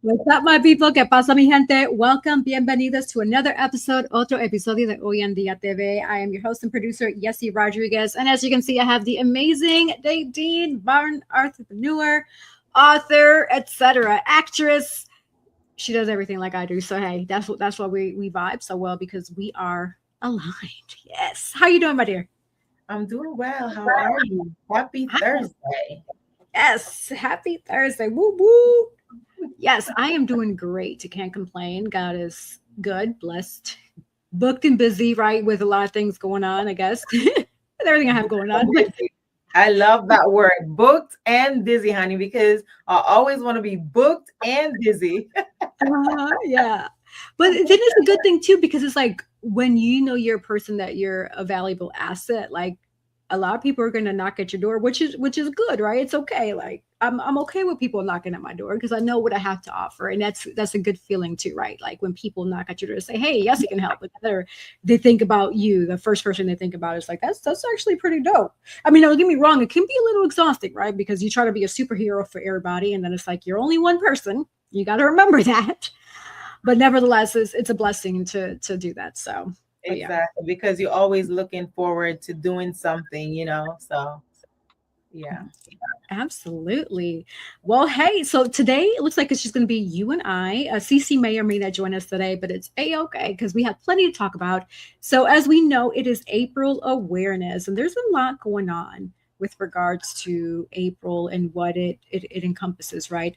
What's up, my people? ¿Qué pasa, mi gente? Welcome, bienvenidos to another episode, otro episodio de Hoy En Día TV. I am your host and producer, Yessie Rodriguez. And as you can see, I have the amazing Nadine Barn, entrepreneur, author, etc., actress. She does everything like I do. So, hey, that's why we vibe so well, because we are aligned. Yes. How you doing, my dear? I'm doing well. How are you? Happy Thursday. Yes. Happy Thursday. Woo woo. Yes, I am doing great. I can't complain. God is good, blessed, booked and busy, right? With a lot of things going on, I guess. With everything I have going on. I love that word, booked and busy, honey, because I always want to be booked and busy. Yeah. But then it's a good thing too, because it's like when you know you're a person that you're a valuable asset, like a lot of people are going to knock at your door, which is good, right? It's okay. Like I'm okay with people knocking at my door because I know what I have to offer, and that's a good feeling too, right? Like when people knock at your door and say, "Hey, yes, you can help," or they think about you. The first person they think about is like, "That's actually pretty dope." I mean, don't get me wrong; it can be a little exhausting, right? Because you try to be a superhero for everybody, and then it's like you're only one person. You got to remember that. But nevertheless, it's a blessing to do that. So. Exactly, because you're always looking forward to doing something, so yeah. Absolutely. Well, hey, so today it looks like it's just going to be you and I. Cece may or may not join us today, but it's A-okay because we have plenty to talk about. So as we know, it is April awareness, and there's a lot going on with regards to April and what it encompasses, right?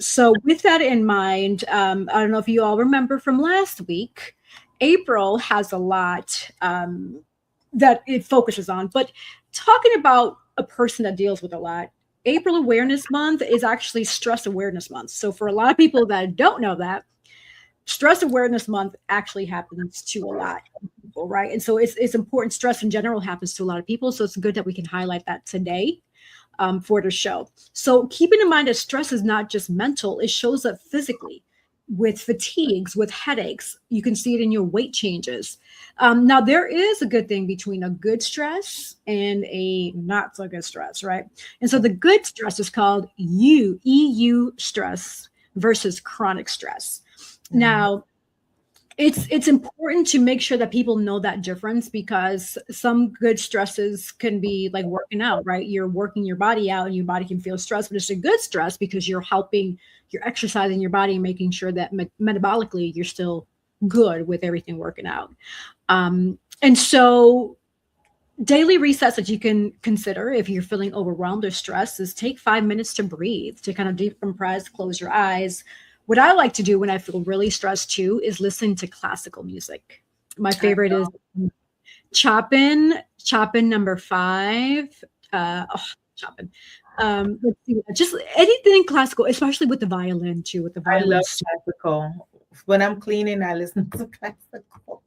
So with that in mind, I don't know if you all remember from last week, April has a lot that it focuses on, but talking about a person that deals with a lot, April Awareness Month is actually Stress Awareness Month. So for a lot of people that don't know that, Stress Awareness Month actually happens to a lot of people, right? And so it's important. Stress in general happens to a lot of people. So it's good that we can highlight that today for the show. So keeping in mind that stress is not just mental, it shows up physically with fatigues, with headaches. You can see it in your weight changes. Now, there is a good thing between a good stress and a not so good stress, right? And so the good stress is called EU stress versus chronic stress. Now, it's important to make sure that people know that difference, because some good stresses can be like working out, right? You're working your body out and your body can feel stress, but it's a good stress because you're exercising your body and making sure that metabolically you're still good with everything working out. And so daily resets that you can consider if you're feeling overwhelmed or stressed is take 5 minutes to breathe, to kind of decompress, close your eyes. What I like to do when I feel really stressed too is listen to classical music. My favorite is Chopin number 5. Chopin. Let's see, just anything classical, especially with the violin too. With the violin, I love classical. When I'm cleaning, I listen to classical.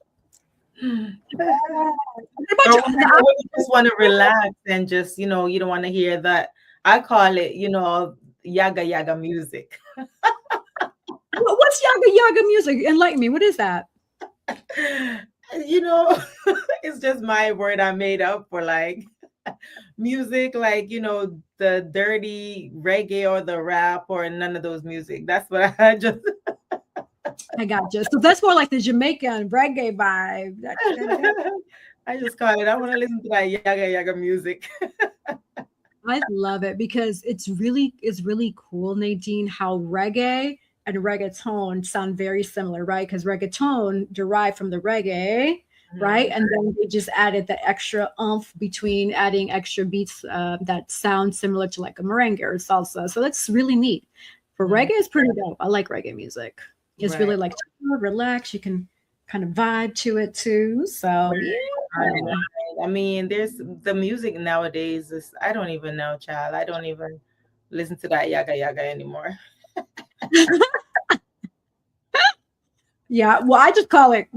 You just want to relax and just, you don't want to hear that. I call it, yaga music. What's yaga music? Enlighten me. What is that? It's just my word I made up for like music, like, the dirty reggae or the rap or none of those music. That's what I just... I got you. So that's more like the Jamaican reggae vibe. I just call it, I want to listen to that yaga music. I love it because it's really cool, Nadine, how reggae and reggaeton sound very similar, right? Because reggaeton derived from the reggae, right? And then they just added the extra oomph between adding extra beats that sound similar to like a merengue or salsa. So that's really neat. For reggae, it's pretty dope. I like reggae music. It's really like relax. You can kind of vibe to it too. So yeah. I mean, there's the music nowadays is, I don't even know, child. I don't even listen to that yaga anymore. Yeah, well, I just call it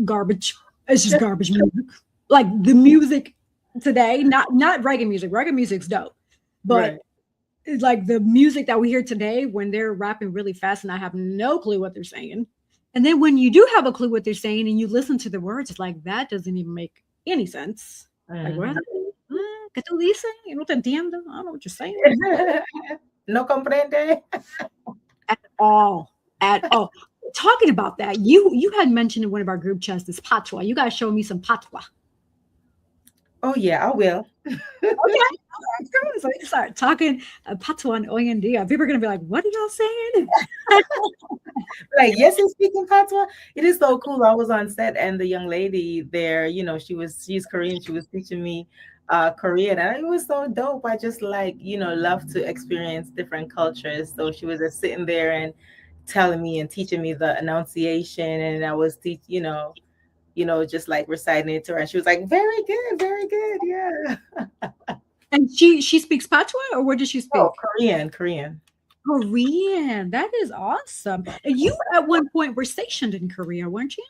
garbage. It's just garbage music. Like the music today, not reggae music. Reggae music's dope, but it's like the music that we hear today when they're rapping really fast and I have no clue what they're saying. And then when you do have a clue what they're saying and you listen to the words, it's like that doesn't even make any sense. Like what? ¿Qué tú dices? Yo no te entiendo. I don't know what you're saying. No comprende. all. At all. Talking about that, you had mentioned in one of our group chats this patois. You guys show me some patois. Oh yeah, I will. Okay. All right, cool. So we can start talking patois on Hoy En Día. People are gonna be like, "What are y'all saying?" Like, yes, I'm speaking patois. It is so cool. I was on set and the young lady there, she's Korean. She was teaching me Korean, and it was so dope. I just like, love to experience different cultures. So she was just sitting there and telling me and teaching me the enunciation, and I was just like reciting it to her. And she was like, very good, very good. Yeah. And she speaks patois, or what does she speak? Oh, Korean. Korean. That is awesome. And you at one point were stationed in Korea, weren't you?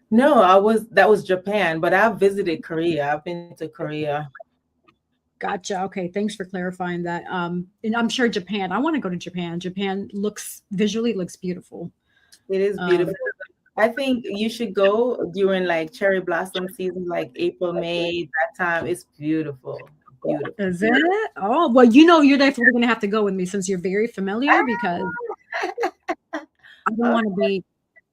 No, that was Japan, but I've visited Korea. I've been to Korea. Gotcha. Okay, thanks for clarifying that. And I'm sure Japan. I want to go to Japan. Japan visually looks beautiful. It is beautiful. I think you should go during like cherry blossom season, like April, May. That time it's beautiful. Beautiful. Is it? Oh, well, you're definitely going to have to go with me since you're very familiar, because I don't want to be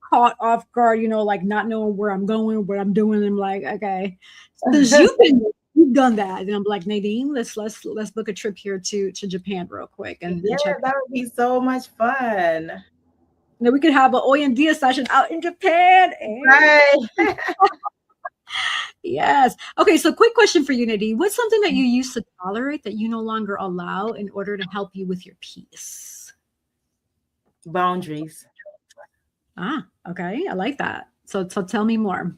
caught off guard, like not knowing where I'm going, what I'm doing. I'm like, okay, because you've done that, and I'm like, Nadine, let's book a trip here to Japan real quick, and yeah, that would be so much fun. Then we could have an Hoy En Día session out in Japan. Right. Yes. Okay, so quick question for you, Nadine. What's something that you used to tolerate that you no longer allow in order to help you with your peace? Boundaries. Ah, okay. I like that. So tell me more.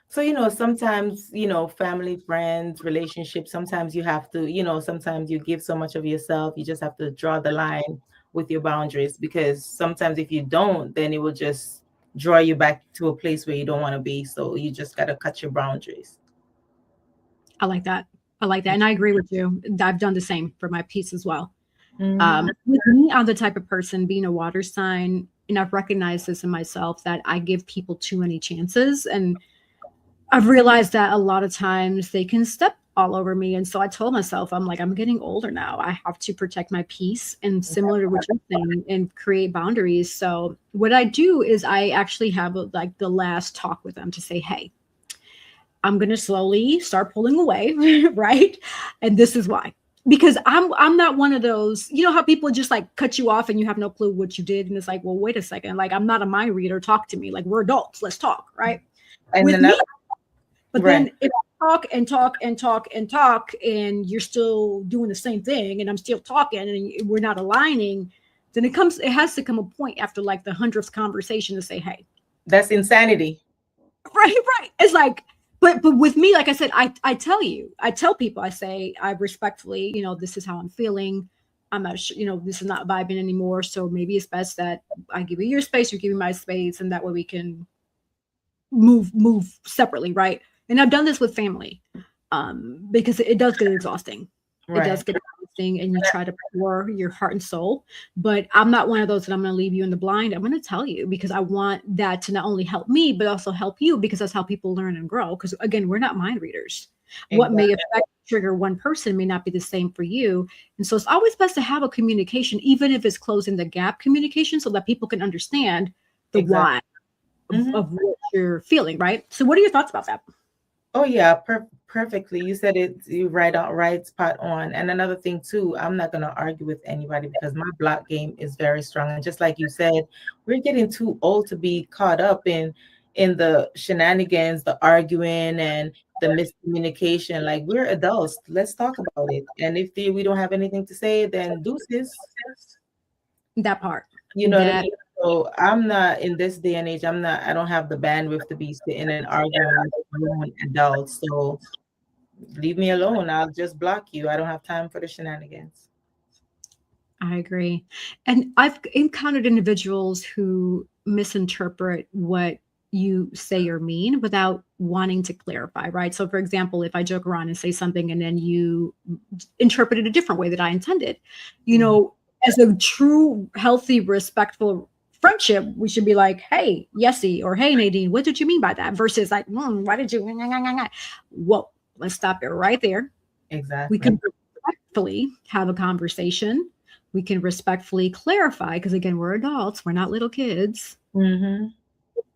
So, sometimes, family, friends, relationships, sometimes you have to, sometimes you give so much of yourself, you just have to draw the line with your boundaries, because sometimes if you don't, then it will just draw you back to a place where you don't want to be. So you just got to cut your boundaries. I like that. And I agree with you. I've done the same for my peace as well. Mhm. With me, I'm the type of person, being a water sign, and I've recognized this in myself, that I give people too many chances. And I've realized that a lot of times they can step all over me. And so I told myself, I'm like, I'm getting older now. I have to protect my peace, and similar to what you're saying, and create boundaries. So what I do is I actually have like the last talk with them to say, hey, I'm going to slowly start pulling away. Right. And this is why. Because I'm not one of those, how people just like cut you off and you have no clue what you did. And it's like, well, wait a second. Like, I'm not a mind reader. Talk to me. Like, we're adults. Let's talk. Right. And With then me, but right. then if I talk and talk and talk and talk, and you're still doing the same thing, and I'm still talking, and we're not aligning, then it has to come a point after like the 100th conversation to say, hey, that's insanity. Right. It's like, but with me, like I said, I tell people, I say, I respectfully, this is how I'm feeling. I'm not sure, this is not vibing anymore. So maybe it's best that I give you your space, you give me my space, and that way we can move separately. Right. And I've done this with family, because it does get exhausting. Right. It does get exhausting, and you try to pour your heart and soul. But I'm not one of those that I'm going to leave you in the blind. I'm going to tell you, because I want that to not only help me, but also help you, because that's how people learn and grow. Because again, we're not mind readers. Exactly. What may affect trigger one person may not be the same for you. And so it's always best to have a communication, even if it's closing the gap communication, so that people can understand the why of what you're feeling. Right. So what are your thoughts about that? Oh yeah, perfectly. You said it. You right spot on. And another thing too, I'm not going to argue with anybody, because my block game is very strong. And just like you said, we're getting too old to be caught up in the shenanigans, the arguing, and the miscommunication. Like, we're adults. Let's talk about it. And if we don't have anything to say, then deuces. That part. What I mean? So I'm not, in this day and age, I don't have the bandwidth to be sitting and arguing with adults. So leave me alone. I'll just block you. I don't have time for the shenanigans. I agree. And I've encountered individuals who misinterpret what you say or mean without wanting to clarify, right? So for example, if I joke around and say something and then you interpret it a different way that I intended, as a true, healthy, respectful friendship, we should be like, hey, Yessie, or hey, Nadine, what did you mean by that? Versus like, why did you? Whoa, let's stop it right there. Exactly. We can respectfully have a conversation, we can respectfully clarify, because again, we're adults, we're not little kids. Mm-hmm.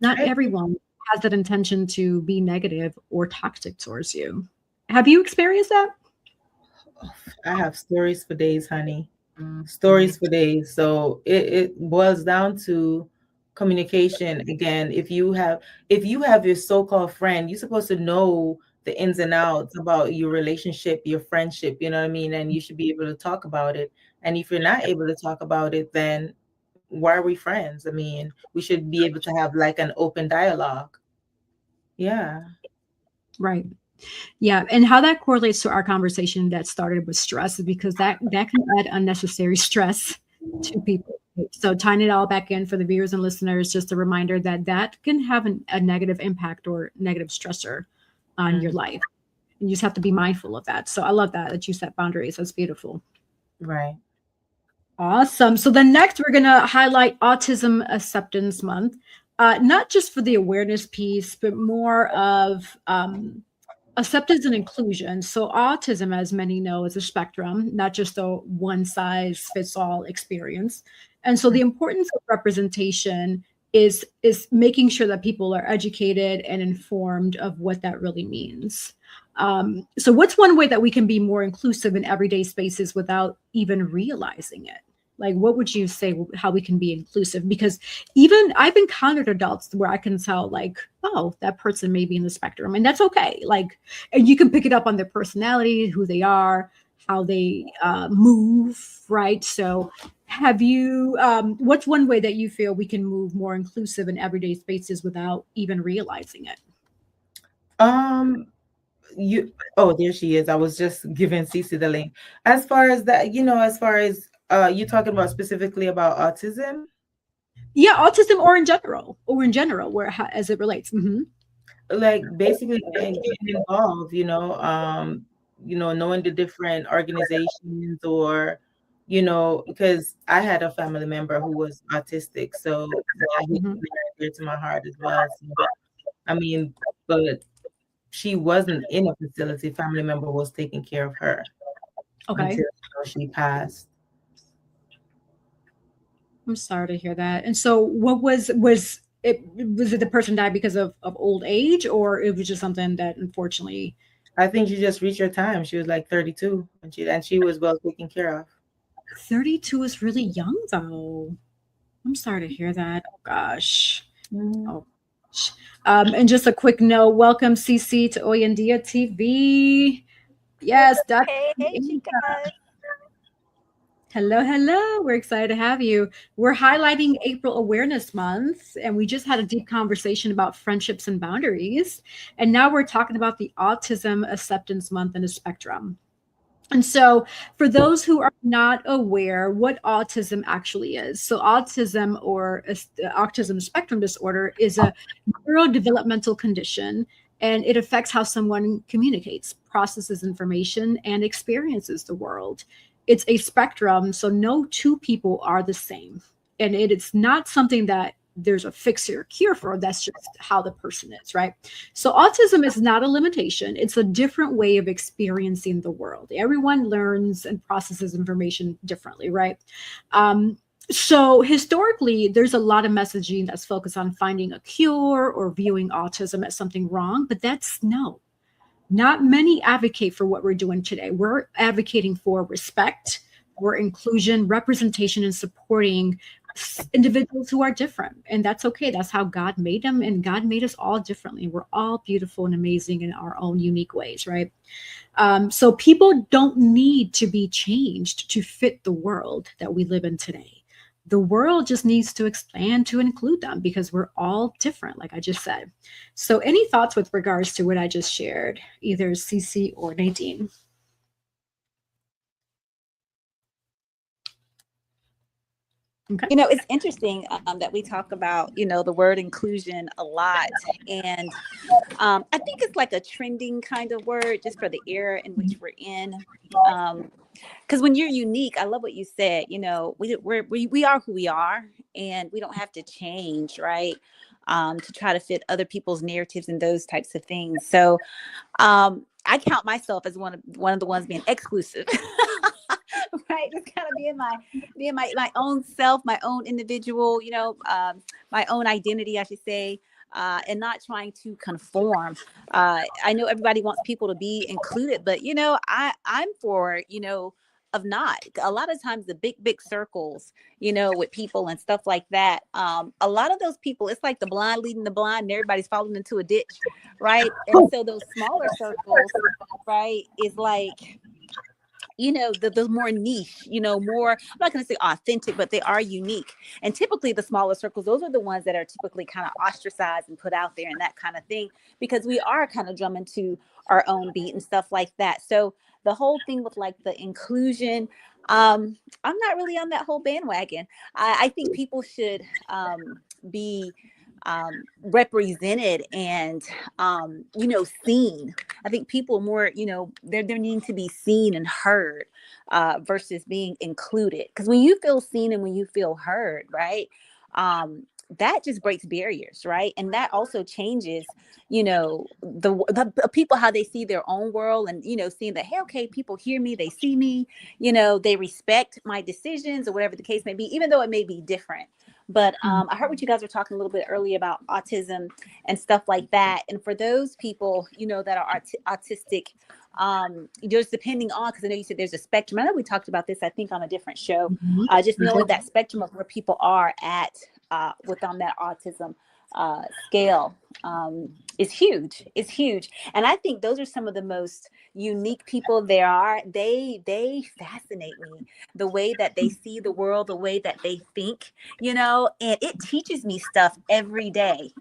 Not I agree. everyone has that intention to be negative or toxic towards you. Have you experienced that? I have stories for days, honey. Stories for days. So it boils down to communication. Again, if you have your so-called friend, you're supposed to know the ins and outs about your relationship, your friendship, you know what I mean? And you should be able to talk about it. And if you're not able to talk about it, then why are we friends? I mean, we should be able to have like an open dialogue. Yeah. Right. Yeah, and how that correlates to our conversation that started with stress is because that can add unnecessary stress to people. So tying it all back in for the viewers and listeners, just a reminder that that can have a negative impact or negative stressor on your Mhm. life. And you just have to be mindful of that. So I love that you set boundaries. That's beautiful. Right. Awesome. So then next we're going to highlight Autism Acceptance Month, not just for the awareness piece, but more of acceptance and inclusion. So autism, as many know, is a spectrum, not just a one size fits all experience. And so the importance of representation is making sure that people are educated and informed of what that really means. So what's one way that we can be more inclusive in everyday spaces without even realizing it? Like, what would you say how we can be inclusive? Because even I've encountered adults where I can tell, like, oh, that person may be in the spectrum, and that's okay. Like, and you can pick it up on their personality, who they are, how they move, right? So, have you? What's one way that you feel we can move more inclusive in everyday spaces without even realizing it? Um, you oh, there she is. I was just giving Cece the link. As far as that, as far as you talking about specifically about autism, Yeah, autism, or in general, where as it relates. like basically getting involved, knowing the different organizations or because I had a family member who was autistic, so that hit Hmm. near and dear to my heart as well. So I mean, but she wasn't in a facility. Family member was taking care of her Okay. until she passed. I'm sorry to hear that. And so what was it the person died because of old age, or it was just something that unfortunately I think she just reached her time. She was like 32, and she was well taken care of. 32 is really young though. I'm sorry to hear that. Oh gosh. Mhm. Oh gosh. And just a quick note, welcome CC to Hoy En Día TV. Yes, Dr. Hey, chicas. Hello, hello. We're excited to have you. We're highlighting April Awareness Month, and we just had a deep conversation about friendships and boundaries. And now we're talking about the Autism Acceptance Month and the spectrum. And so, for those who are not aware what autism actually is, so autism or autism spectrum disorder is a neurodevelopmental condition, and it affects how someone communicates, processes information, and experiences the world. It's a spectrum, so no two people are the same. And it's not something that there's a fix or cure for. That's just how the person is, right? So autism is not a limitation. It's a different way of experiencing the world. Everyone learns and processes information differently, right? So historically, there's a lot of messaging that's focused on finding a cure or viewing autism as something wrong, but that's no. Not many advocate for what we're doing today. We're advocating for respect, for inclusion, representation, and supporting individuals who are different. And that's okay. That's how God made them. And God made us all differently. We're all beautiful and amazing in our own unique ways, right? So people don't need to be changed to fit the world that we live in today. The world just needs to expand to include them because we're all different, like I just said. So, any thoughts with regards to what I just shared, either Cece or Nadine? Okay. It's interesting that we talk about, the word inclusion a lot. And I think it's like a trending kind of word just for the era in which we're in. Because when you're unique, I love what you said, we are who we are, and we don't have to change, right? To try to fit other people's narratives and those types of things. So I count myself as one of the ones being exclusive right? Just kind of being my own self, my own individual, my own identity, I should say. And not trying to conform. I know everybody wants people to be included, but I'm for, of not. A lot of times the big circles, with people and stuff like that. A lot of those people, it's like the blind leading the blind and everybody's falling into a ditch, right? And so those smaller circles, right, is like, the more niche, more, I'm not going to say authentic, but they are unique. And typically the smaller circles, those are the ones that are typically kind of ostracized and put out there and that kind of thing, because we are kind of drumming to our own beat and stuff like that. So the whole thing with like the inclusion, I'm not really on that whole bandwagon. I think people should be represented and seen. I think people more, they're needing to be seen and heard versus being included. Because when you feel seen and when you feel heard, right, that just breaks barriers, right? And that also changes, the people, how they see their own world, and seeing that, hey, okay, people hear me, they see me, they respect my decisions or whatever the case may be, even though it may be different. But I heard what you guys were talking a little bit earlier about autism and stuff like that. And for those people, that are autistic, just depending on, because I know you said there's a spectrum. I know we talked about this, I think, on a different show. Just knowing that spectrum of where people are at within that autism scale is huge. It's huge. And I think those are some of the most unique people there are. They fascinate me, the way that they see the world, the way that they think, and it teaches me stuff every day.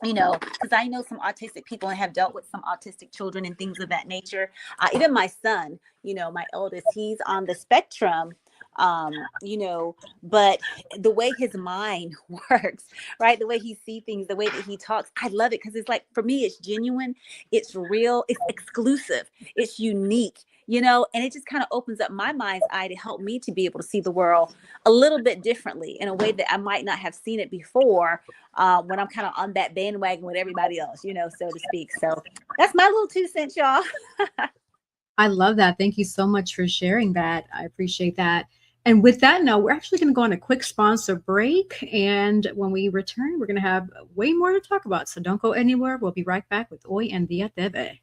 Because I know some autistic people and have dealt with some autistic children and things of that nature. Even my son, my eldest, he's on the spectrum, but the way his mind works, right? The way he sees things, the way that he talks, I love it, because it's like, for me, it's genuine, it's real, it's exclusive, it's unique, and it just kind of opens up my mind's eye to help me to be able to see the world a little bit differently, in a way that I might not have seen it before, when I'm kind of on that bandwagon with everybody else, so to speak. So that's my little 2 cents, y'all. I love that. Thank you so much for sharing that. I appreciate that. And with that note, we're actually going to go on a quick sponsor break. And when we return, we're going to have way more to talk about. So don't go anywhere. We'll be right back with Hoy En Día TV.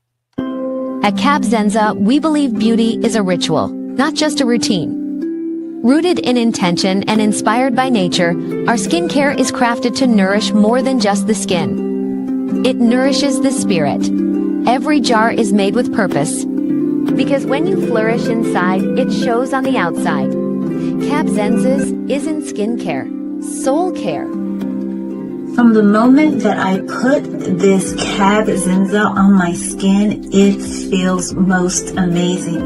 At Cab Zenza, we believe beauty is a ritual, not just a routine. Rooted in intention and inspired by nature, our skincare is crafted to nourish more than just the skin. It nourishes the spirit. Every jar is made with purpose, because when you flourish inside, it shows on the outside. Cab Zenza's isn't skincare, soul care. From the moment that I put this Cab Zenza on my skin, it feels most amazing.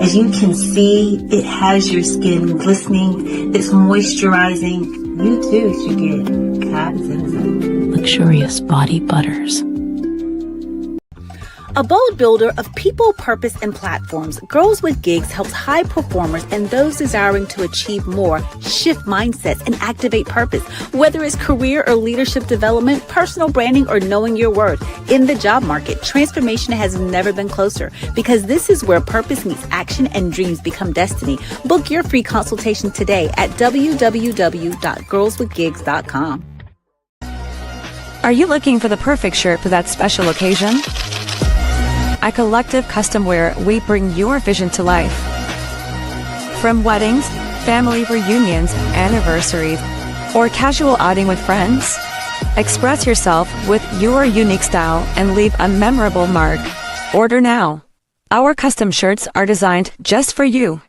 As you can see, it has your skin glistening, it's moisturizing. You too should get Cab Zenza. Luxurious body butters. A bold builder of people, purpose, and platforms, Girls with Gigs helps high performers and those desiring to achieve more shift mindsets and activate purpose. Whether it's career or leadership development, personal branding, or knowing your worth. In the job market, transformation has never been closer, because this is where purpose meets action and dreams become destiny. Book your free consultation today at www.girlswithgigs.com. Are you looking for the perfect shirt for that special occasion? At Collective Custom Wear, we bring your vision to life. From weddings, family reunions, anniversaries, or casual outing with friends, express yourself with your unique style and leave a memorable mark. Order now. Our custom shirts are designed just for you.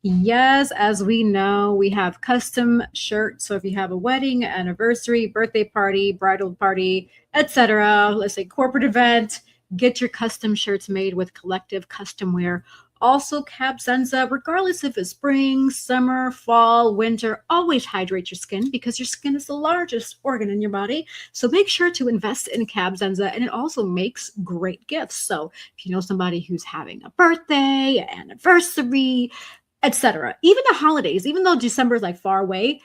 Yes, as we know, we have custom shirts. So if you have a wedding, anniversary, birthday party, bridal party, etc., let's say corporate event, get your custom shirts made with Collective Custom Wear. Also, Cab Zenza, regardless if it's spring, summer, fall, winter, always hydrate your skin, because your skin is the largest organ in your body. So make sure to invest in Cab Zenza, and it also makes great gifts. So if you know somebody who's having a birthday, an anniversary, etc., even the holidays, even though December is like far away,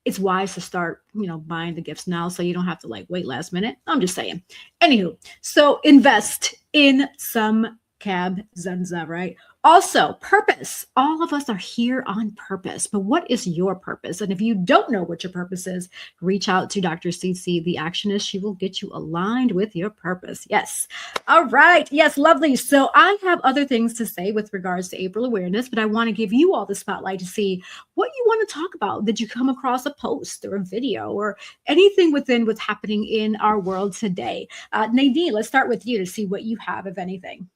it's wise to start, buying the gifts now, so you don't have to wait last minute. I'm just saying. Anywho, so invest in some Cab Zenza, right? Also, purpose. All of us are here on purpose, but what is your purpose? And if you don't know what your purpose is, reach out to Dr. CC, the actionist. She will get you aligned with your purpose. Yes. All right. Yes, lovely. So I have other things to say with regards to April awareness, but I want to give you all the spotlight to see what you want to talk about. Did you come across a post or a video or anything within what's happening in our world today? Nadine, let's start with you to see what you have, if anything.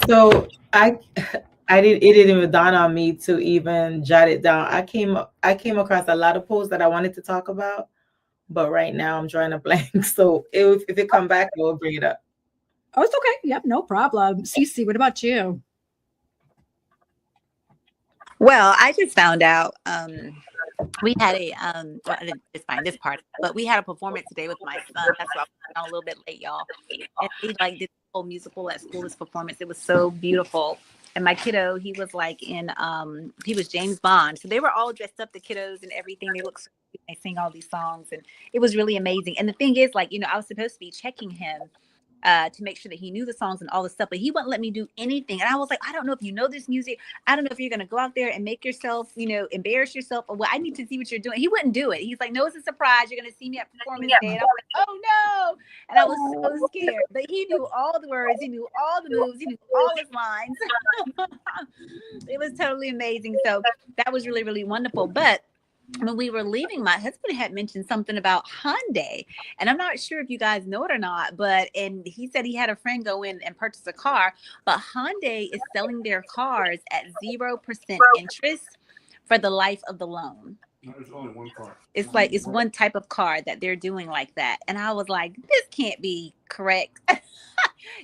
So it didn't even dawn on me to even jot it down. I came across a lot of posts that I wanted to talk about, but right now I'm drawing a blank. So if it come back, I will bring it up. Oh, it's okay. Yep, no problem. Cece, what about you? Well, I just found out we had a well, I didn't just find this part, but we had a performance today with my son. That's why I'm a little bit late, y'all. And he like did the whole musical at school, this performance. It was so beautiful. And my kiddo, he was like in he was James Bond. So they were all dressed up, the kiddos and everything. They look so cute. They sing all these songs, and it was really amazing. And the thing is, like, I was supposed to be checking him to make sure that he knew the songs and all the stuff, but he wouldn't let me do anything. And I was like, I don't know if you know this music. I don't know if you're going to go out there and make yourself, embarrass yourself, or what. I need to see what you're doing. He wouldn't do it. He's like, no, it's a surprise. You're going to see me at performance day. And I was like, oh no. And I was so scared, but he knew all the words. He knew all the moves. He knew all his lines. It was totally amazing. So that was really, really wonderful. But when we were leaving, my husband had mentioned something about Hyundai, and I'm not sure if you guys know it or not, and he said he had a friend go in and purchase a car, but Hyundai is selling their cars at 0% interest for the life of the loan. There's only one car. It's one type of car that they're doing like that. And I was like, this can't be correct.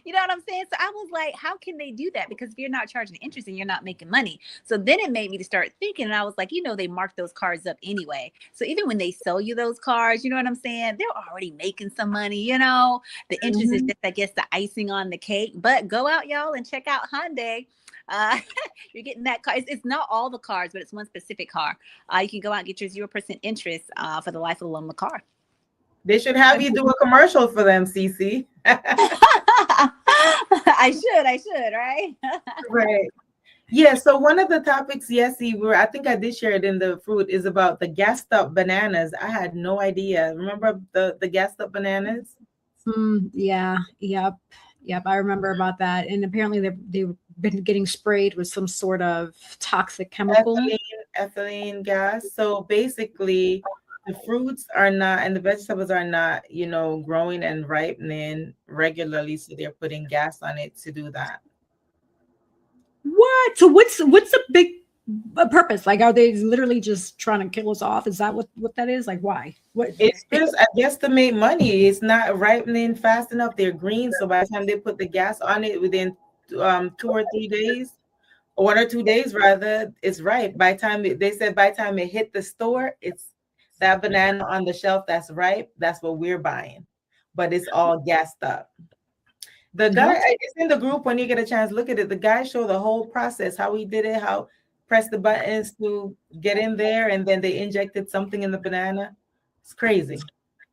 You know what I'm saying? So I was like, how can they do that? Because if you're not charging interest and you're not making money. So then it made me to start thinking, and I was like, they mark those cars up anyway. So even when they sell you those cars, you know what I'm saying? They're already making some money, The interest is just, I guess, the icing on the cake. But go out, y'all, and check out Hyundai. You're getting that car. It's not all the cars, but it's one specific car. You can go out and get your 0% interest for the life of the loan of the car. They should have you do a commercial for them, Cece. I should, right? Right. Yeah. So one of the topics, I think I did share it in the fruit, is about the gassed up bananas. I had no idea. Remember the gassed up bananas? Yeah. Yep. I remember about that. And apparently they've been getting sprayed with some sort of toxic chemical. Ethylene gas. So basically, the fruits are not, and the vegetables are not, growing and ripening regularly. So they're putting gas on it to do that. What? So what's the big purpose? Like, are they literally just trying to kill us off? Is that what that is? Like, why? What? It's just, I guess, to make money. It's not ripening fast enough. They're green. So by the time they put the gas on it, within 2 or 3 days, 1 or 2 days rather, it's ripe. By the time it hit the store, it's that banana on the shelf that's ripe. That's what we're buying, but it's all gassed up. The guy, it's in the group. When you get a chance, look at it. The guy showed the whole process, how he did it, how press the buttons to get in there, and then they injected something in the banana. It's crazy.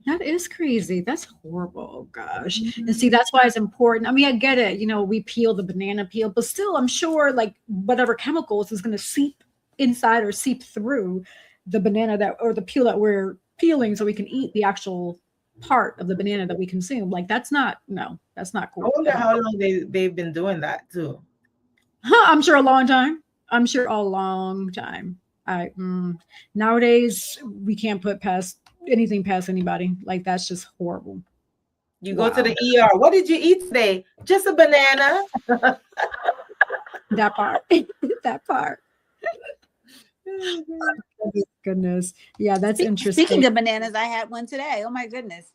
That is crazy. That's horrible. Gosh. And see, that's why it's important. I mean, I get it. We peel the banana peel, but still, I'm sure like whatever chemicals is going to seep inside or seep through the banana or the peel that we're peeling so we can eat the actual part of the banana that we consume. Like, that's not cool. I wonder how long they've been doing that too. I'm sure a long time. Nowadays we can't put anything past anybody. Like, that's just horrible. You go to the ER. What did you eat today? Just a banana. That part. Oh, goodness. Yeah, that's interesting. Speaking of bananas, I had one today. Oh my goodness.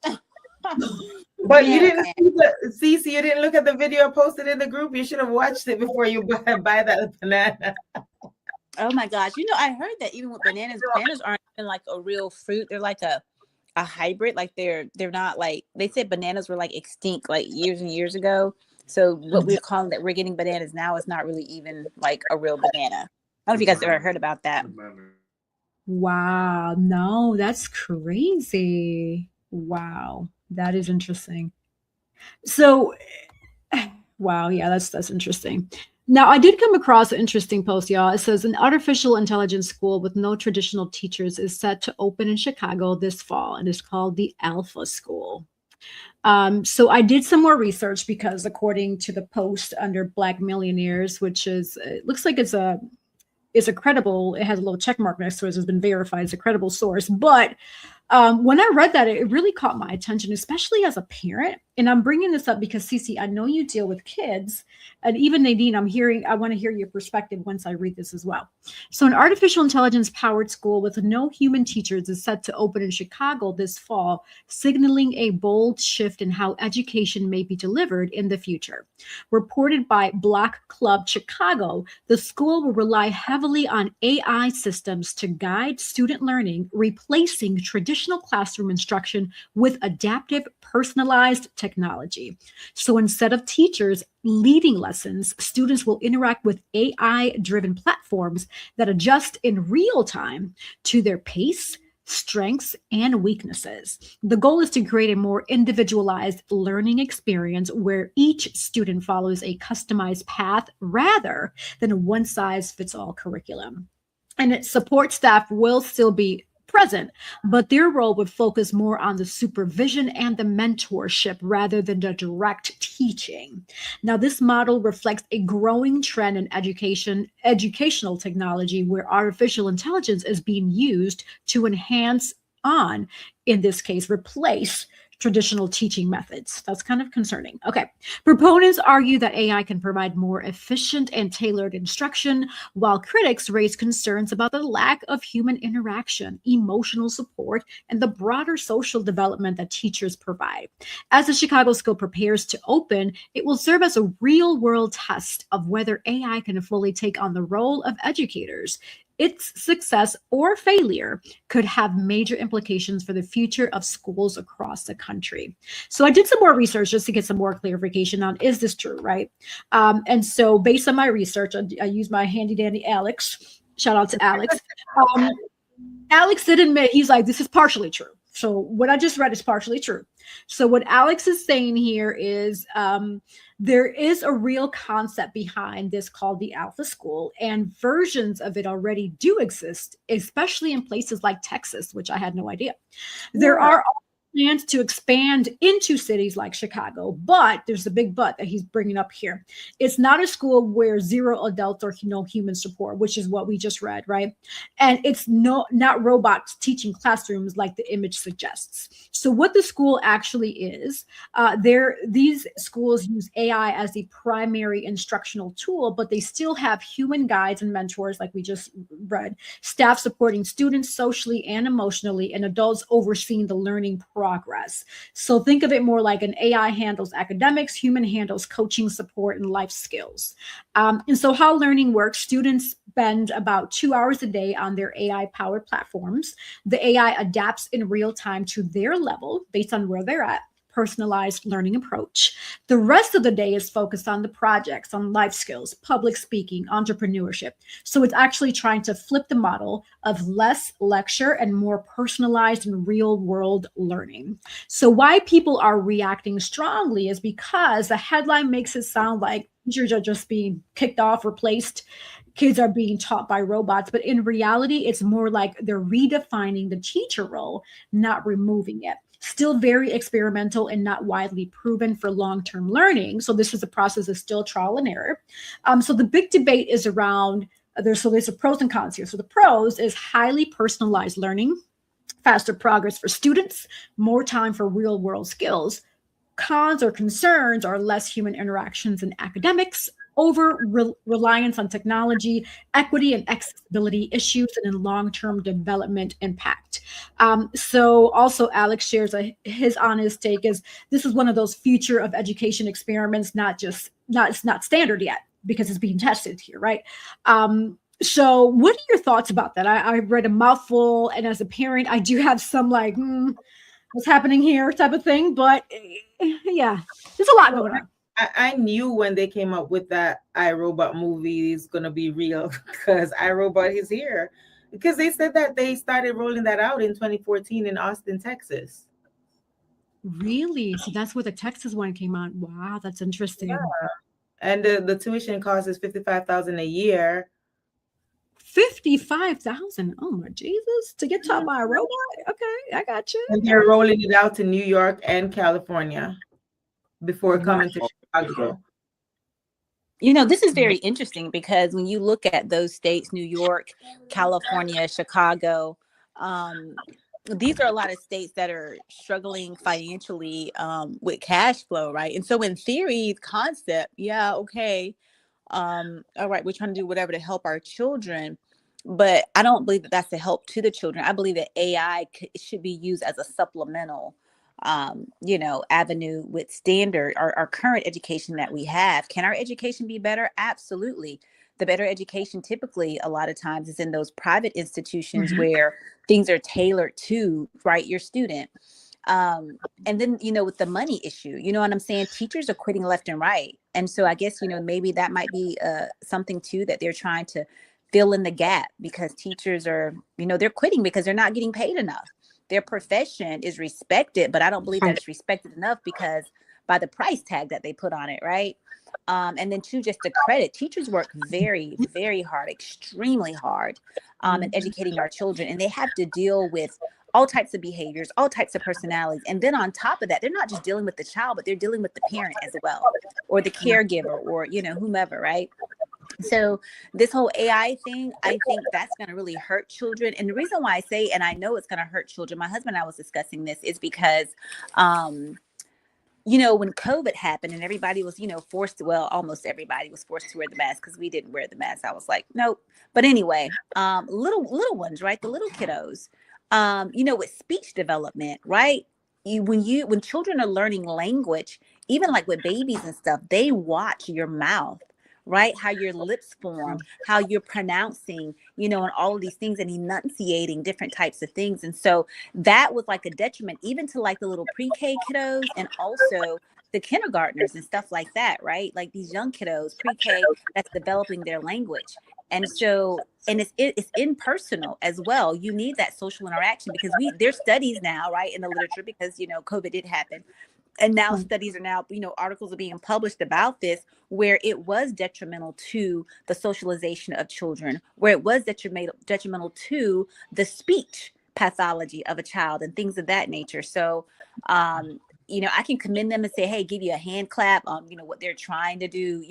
But you didn't see Cece, you didn't look at the video posted in the group. You should have watched it before you buy that banana. Oh my gosh. I heard that even with bananas aren't even like a real fruit. They're like a hybrid. Like they're not like, they said bananas were like extinct like years and years ago. So what we're calling that we're getting bananas now is not really even like a real banana. I don't know if you guys ever heard about that. Wow. No, that's crazy. Wow. That is interesting. So Wow. Yeah, that's interesting. Now, I did come across an interesting post, y'all. It says an artificial intelligence school with no traditional teachers is set to open in Chicago this fall, and it's called the Alpha School. So I did some more research because according to the post under Black Millionaires, which is, it looks like it's a credible, it has a little check mark next to it, has been verified as a credible source. But when I read that, it really caught my attention, especially as a parent. And I'm bringing this up because, Cece, I know you deal with kids, and even Nadine, I want to hear your perspective once I read this as well. So an artificial intelligence powered school with no human teachers is set to open in Chicago this fall, signaling a bold shift in how education may be delivered in the future. Reported by Block Club Chicago, the school will rely heavily on AI systems to guide student learning, replacing traditional classroom instruction with adaptive, personalized technology. So instead of teachers leading lessons, students will interact with AI-driven platforms that adjust in real time to their pace, strengths, and weaknesses. The goal is to create a more individualized learning experience where each student follows a customized path rather than a one-size-fits-all curriculum. And its support staff will still be present, but their role would focus more on the supervision and the mentorship rather than the direct teaching. Now, this model reflects a growing trend in educational technology where artificial intelligence is being used to enhance in this case, replace traditional teaching methods. That's kind of concerning. Okay. Proponents argue that AI can provide more efficient and tailored instruction, while critics raise concerns about the lack of human interaction, emotional support, and the broader social development that teachers provide. As the Chicago School prepares to open, it will serve as a real-world test of whether AI can fully take on the role of educators. Its success or failure could have major implications for the future of schools across the country. So I did some more research just to get some more clarification on, is this true, right? And so based on my research, I used my handy dandy Alex. Shout out to Alex. Alex did admit, he's like, this is partially true. So what I just read is partially true. So what Alex is saying here is there is a real concept behind this called the Alpha School, and versions of it already do exist, especially in places like Texas, which I had no idea. There are plans to expand into cities like Chicago, but there's a big but that he's bringing up here. It's not a school where zero adults or no human support, which is what we just read, right? And it's not robots teaching classrooms like the image suggests. So what the school actually is, these schools use AI as the primary instructional tool, but they still have human guides and mentors, like we just read, staff supporting students socially and emotionally, and adults overseeing the learning progress. So think of it more like an AI handles academics, human handles coaching, support, and life skills. And so how learning works, students spend about 2 hours a day on their AI-powered platforms. The AI adapts in real time to their level based on where they're at. Personalized learning approach. The rest of the day is focused on the projects, on life skills, public speaking, entrepreneurship. So it's actually trying to flip the model of less lecture and more personalized and real world learning. So why people are reacting strongly is because the headline makes it sound like teachers are just being kicked off, replaced. Kids are being taught by robots, but in reality, it's more like they're redefining the teacher role, not removing it. Still very experimental and not widely proven for long-term learning. So this is a process of still trial and error. So the big debate is around, there's a pros and cons here. So the pros is highly personalized learning, faster progress for students, more time for real world skills. Cons or concerns are less human interactions in academics, over reliance on technology, equity and accessibility issues, and in long-term development impact. So also Alex shares his honest take is this is one of those future of education experiments, it's not standard yet because it's being tested here, right? So what are your thoughts about that? I read a mouthful, and as a parent, I do have some like, what's happening here type of thing, but yeah, there's a lot going on. I knew when they came up with that iRobot movie is going to be real because iRobot is here. Because they said that they started rolling that out in 2014 in Austin, Texas. Really? So that's where the Texas one came out. Wow, that's interesting. And the tuition cost is $55,000 a year. 55,000. Oh my Jesus! To get taught by a robot? Okay, I got you. And they're rolling it out to New York and California before coming to Chicago. This is very interesting because when you look at those states, New York, California, Chicago, these are a lot of states that are struggling financially with cash flow, right? And so in theory, concept, yeah, okay. All right, we're trying to do whatever to help our children, but I don't believe that that's a help to the children. I believe that AI should be used as a supplemental avenue with standard our current education that we have. Can our education be better? Absolutely. The better education typically a lot of times is in those private institutions where things are tailored to your student. And then, with the money issue, you know what I'm saying? Teachers are quitting left and right. And so I guess, maybe that might be something too, that they're trying to fill in the gap because teachers are, they're quitting because they're not getting paid enough. Their profession is respected, but I don't believe that it's respected enough because by the price tag that they put on it, right? And then two, just the credit. Teachers work very, very hard, extremely hard in educating our children. And they have to deal with all types of behaviors, all types of personalities. And then on top of that, they're not just dealing with the child, but they're dealing with the parent as well, or the caregiver, or, whomever, right? So this whole AI thing, I think that's going to really hurt children. And the reason why I say, and I know it's going to hurt children, my husband and I was discussing this, is because, when COVID happened and everybody was, almost everybody was forced to wear the mask because we didn't wear the mask. I was like, nope. But anyway, little ones, right? The little kiddos, with speech development, right? When children are learning language, even like with babies and stuff, they watch your mouth, right? How your lips form, how you're pronouncing, and all of these things, and enunciating different types of things. And so that was like a detriment, even to like the little pre-K kiddos and also the kindergartners and stuff like that, right? Like these young kiddos, pre-K, that's developing their language. And so, and it's impersonal as well. You need that social interaction because there's studies now, right, in the literature, because, COVID did happen. And now studies are now, articles are being published about this, where it was detrimental to the socialization of children, where it was detrimental to the speech pathology of a child and things of that nature. So, I can commend them and say, hey, give you a hand clap on, what they're trying to do,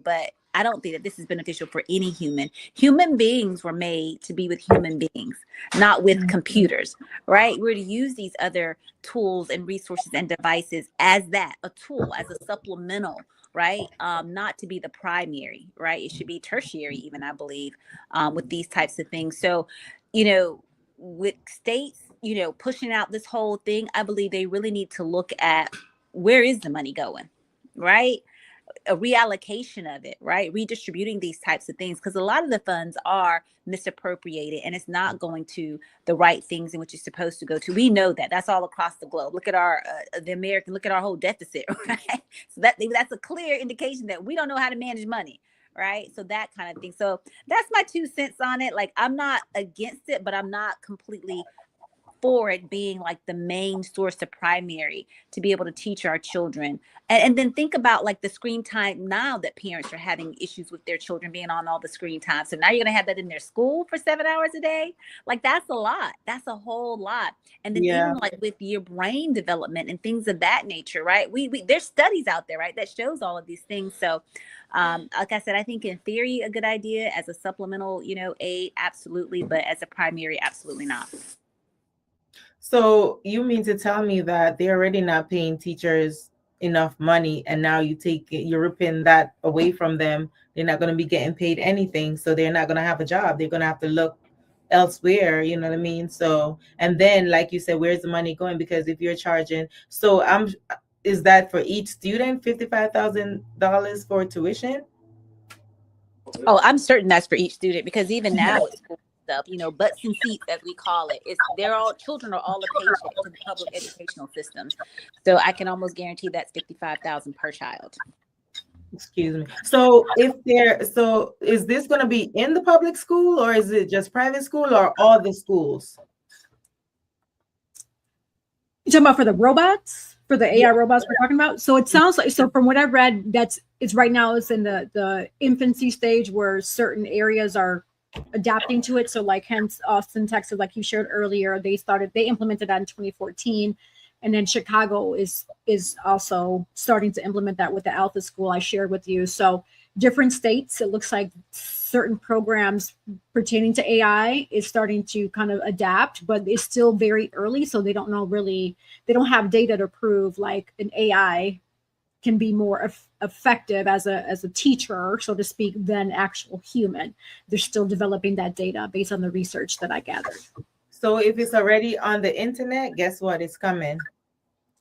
but I don't think that this is beneficial for any human. Human beings were made to be with human beings, not with computers, right? We're to use these other tools and resources and devices as a tool, as a supplemental, right? Not to be the primary, right? It should be tertiary, even, I believe, with these types of things. So, with states, pushing out this whole thing, I believe they really need to look at where is the money going, right? A reallocation of it, right? Redistributing these types of things, because a lot of the funds are misappropriated and it's not going to the right things in which it's supposed to go to. We know that. That's all across the globe. Look at look at our whole deficit, right? So that's a clear indication that we don't know how to manage money, right? So that kind of thing. So that's my 2 cents on it. Like, I'm not against it, but I'm not completely for it being like the main source of primary to be able to teach our children. And then think about like the screen time now that parents are having issues with their children being on all the screen time. So now you're going to have that in their school for 7 hours a day. Like, that's a lot. That's a whole lot. And then even like with your brain development and things of that nature, right? There's studies out there, right, that shows all of these things. So like I said, I think in theory, a good idea. As a supplemental, aid, absolutely. But as a primary, absolutely not. So you mean to tell me that they're already not paying teachers enough money, and now you're ripping that away from them? They're not going to be getting paid anything, so they're not going to have a job. They're going to have to look elsewhere, you know what I mean? So, and then like you said, where's the money going? Because if you're charging, is that for each student $55,000 for tuition? Oh, I'm certain that's for each student, because even now it's stuff, butts and seats, as we call it. Children are all a paycheck to the public educational systems. So I can almost guarantee that's $55,000 per child. Excuse me. So is this going to be in the public school, or is it just private school, or all the schools? You talking about for the robots, for the AI robots we're talking about? So it sounds like, so from what I've read, that's it's right now it's in the infancy stage where certain areas are adapting to it. So like hence Austin, Texas, like you shared earlier, they implemented that in 2014. And then Chicago is also starting to implement that with the Alpha School I shared with you. So different states, it looks like certain programs pertaining to AI is starting to kind of adapt, but it's still very early. So they don't know really, they don't have data to prove like an AI can be more effective as a teacher, so to speak, than actual human. They're still developing that data based on the research that I gathered. So if it's already on the internet, guess what? It's coming.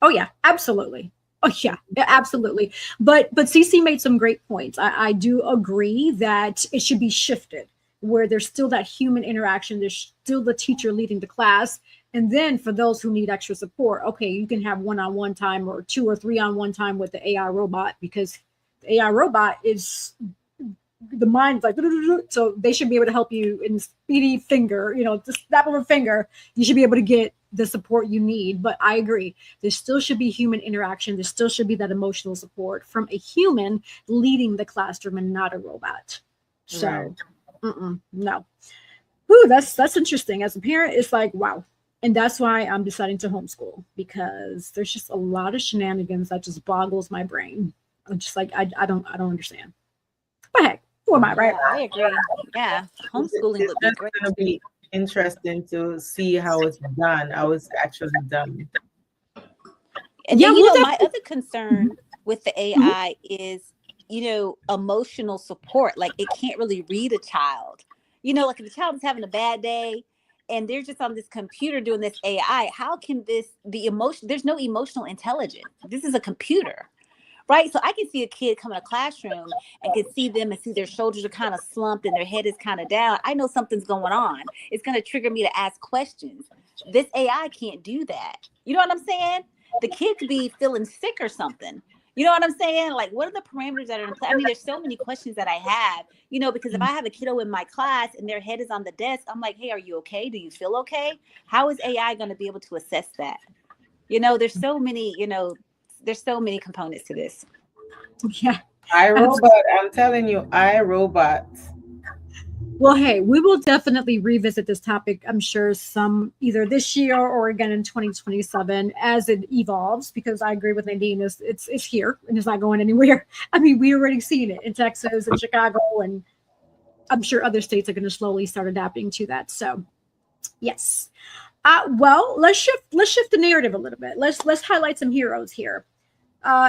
Oh yeah, absolutely. Oh yeah, absolutely. But CC made some great points. I do agree that it should be shifted, where there's still that human interaction. There's still the teacher leading the class. And then for those who need extra support, okay, you can have one-on-one time or 2 or 3-on-1 time with the AI robot, because the AI robot is, the mind's like, so they should be able to help you in speedy finger, just snap of a finger. You should be able to get the support you need. But I agree, there still should be human interaction. There still should be that emotional support from a human leading the classroom and not a robot. So, no. Ooh, that's interesting. As a parent, it's like, wow. And that's why I'm deciding to homeschool, because there's just a lot of shenanigans that just boggles my brain. I'm just like, I don't understand. But hey, who am I, right? Yeah, I agree. Yeah, homeschooling would be great. It's going to be interesting to see how it's done, how it's actually done. And then, my other concern with the AI is, emotional support. Like, it can't really read a child. Like if the child is having a bad day and they're just on this computer doing this AI, how can there's no emotional intelligence. This is a computer, right? So I can see a kid come in a classroom and can see them and see their shoulders are kind of slumped and their head is kind of down. I know something's going on. It's going to trigger me to ask questions. This AI can't do that. You know what I'm saying? The kid could be feeling sick or something. You know what I'm saying? Like, what are the parameters that are in play? I mean, there's so many questions that I have, because if I have a kiddo in my class and their head is on the desk, I'm like, hey, are you okay? Do you feel okay? How is AI going to be able to assess that? There's so many, there's so many components to this. Yeah. iRobot, I'm telling you, iRobot. Well, hey, we will definitely revisit this topic, I'm sure, either this year or again in 2027 as it evolves, because I agree with Nadine, it's here and it's not going anywhere. I mean, we already seen it in Texas and Chicago, and I'm sure other states are going to slowly start adapting to that. So, yes. Well, let's shift the narrative a little bit. Let's highlight some heroes here.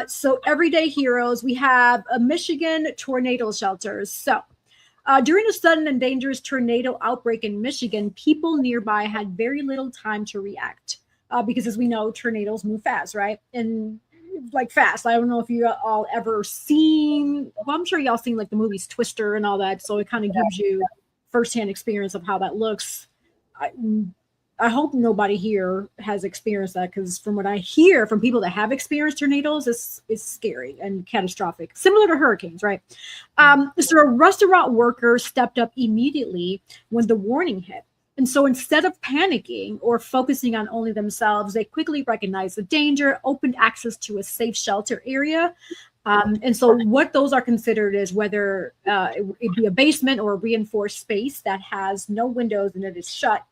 So, everyday heroes, we have a Michigan tornado shelters. So, during a sudden and dangerous tornado outbreak in Michigan, people nearby had very little time to react because, as we know, tornadoes move fast, right? And like fast. I don't know if you all ever seen, well, I'm sure y'all seen like the movies Twister and all that. So it kind of gives you firsthand experience of how that looks. I hope nobody here has experienced that, because from what I hear from people that have experienced tornadoes, it's scary and catastrophic, similar to hurricanes, right? So a restaurant worker stepped up immediately when the warning hit. And so instead of panicking or focusing on only themselves, they quickly recognized the danger, opened access to a safe shelter area. And so what those are considered is whether it be a basement or a reinforced space that has no windows and it is shut.